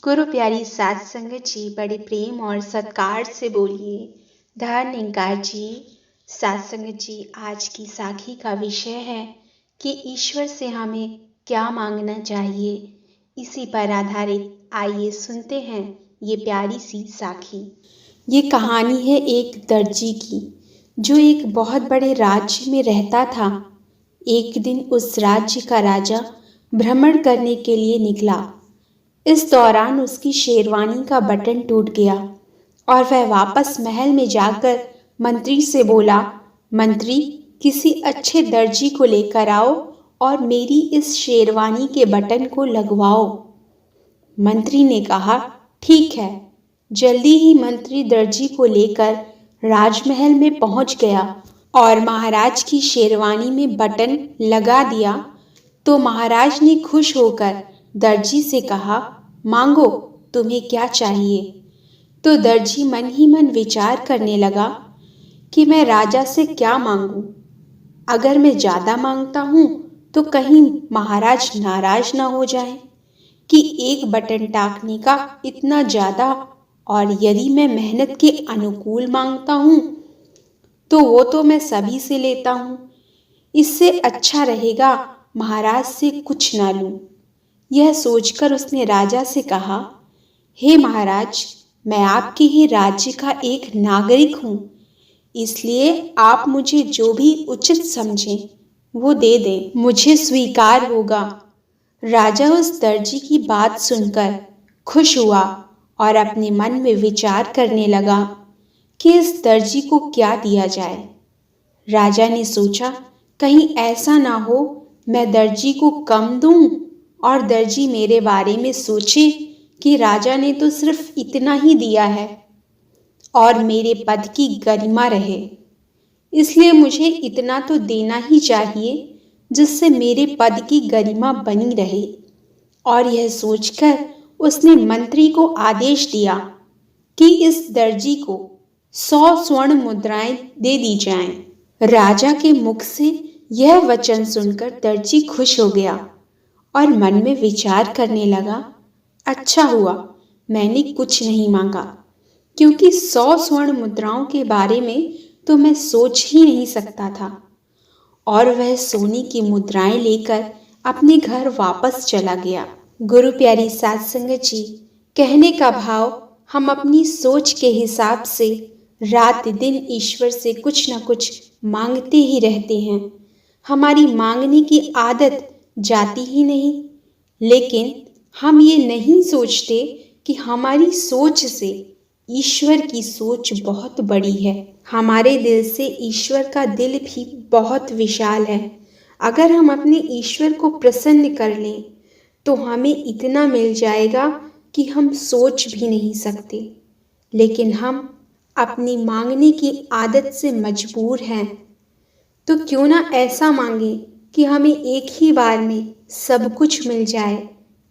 गुरु प्यारी सात संगत जी बड़े प्रेम और सत्कार से बोलिए। धन निरंकार जी। सात संगत जी, आज की साखी का विषय है कि ईश्वर से हमें क्या मांगना चाहिए। इसी पर आधारित आइए सुनते हैं ये प्यारी सी साखी। ये कहानी है एक दर्जी की, जो एक बहुत बड़े राज्य में रहता था। एक दिन उस राज्य का राजा भ्रमण करने के लिए निकला। इस दौरान उसकी शेरवानी का बटन टूट गया और वह वापस महल में जाकर मंत्री से बोला, मंत्री, किसी अच्छे दर्जी को लेकर आओ और मेरी इस शेरवानी के बटन को लगवाओ। मंत्री ने कहा, ठीक है। जल्दी ही मंत्री दर्जी को लेकर राजमहल में पहुंच गया और महाराज की शेरवानी में बटन लगा दिया। तो महाराज ने खुश होकर दर्जी से कहा, मांगो, तुम्हें क्या चाहिए। तो दर्जी मन ही मन विचार करने लगा कि मैं राजा से क्या मांगूं। अगर मैं ज्यादा मांगता हूं तो कहीं महाराज नाराज ना हो जाएं कि एक बटन टाकने का इतना ज्यादा, और यदि मैं मेहनत के अनुकूल मांगता हूं तो वो तो मैं सभी से लेता हूं। इससे अच्छा रहेगा महाराज से कुछ ना लूं। यह सोचकर उसने राजा से कहा, हे महाराज, मैं आपके ही राज्य का एक नागरिक हूँ, इसलिए आप मुझे जो भी उचित समझें वो दे दें, मुझे स्वीकार होगा। राजा उस दर्जी की बात सुनकर खुश हुआ और अपने मन में विचार करने लगा कि इस दर्जी को क्या दिया जाए। राजा ने सोचा, कहीं ऐसा ना हो मैं दर्जी को कम दूं और दर्जी मेरे बारे में सोचे कि राजा ने तो सिर्फ इतना ही दिया है और मेरे पद की गरिमा रहे। इसलिए मुझे इतना तो देना ही चाहिए जिससे मेरे पद की गरिमा बनी रहे। और यह सोचकर उसने मंत्री को आदेश दिया कि इस दर्जी को 100 स्वर्ण मुद्राएं दे दी जाएं। राजा के मुख से यह वचन सुनकर दर्जी खुश हो गया और मन में विचार करने लगा, अच्छा हुआ मैंने कुछ नहीं मांगा, क्योंकि 100 स्वर्ण मुद्राओं के बारे में तो मैं सोच ही नहीं सकता था। और वह सोने की मुद्राएं लेकर अपने घर वापस चला गया। गुरु प्यारी सात संगत जी, कहने का भाव, हम अपनी सोच के हिसाब से रात दिन ईश्वर से कुछ न कुछ मांगते ही रहते हैं। हमारी मांगने की आदत जाती ही नहीं, लेकिन हम ये नहीं सोचते कि हमारी सोच से ईश्वर की सोच बहुत बड़ी है। हमारे दिल से ईश्वर का दिल भी बहुत विशाल है। अगर हम अपने ईश्वर को प्रसन्न कर लें तो हमें इतना मिल जाएगा कि हम सोच भी नहीं सकते। लेकिन हम अपनी मांगने की आदत से मजबूर हैं। तो क्यों ना ऐसा मांगे कि हमें एक ही बार में सब कुछ मिल जाए।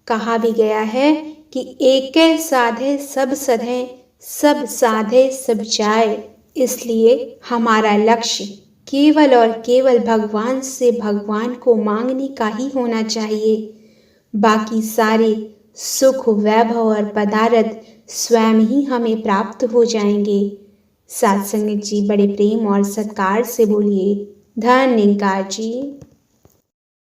कहा भी गया है कि एकै साधे सब सधे, सब साधे सब जाए। इसलिए हमारा लक्ष्य केवल और केवल भगवान से भगवान को मांगने का ही होना चाहिए। बाकी सारे सुख, वैभव और पदार्थ स्वयं ही हमें प्राप्त हो जाएंगे। सात संगत जी, बड़े प्रेम और सत्कार से बोलिए, धन निरंकार जी।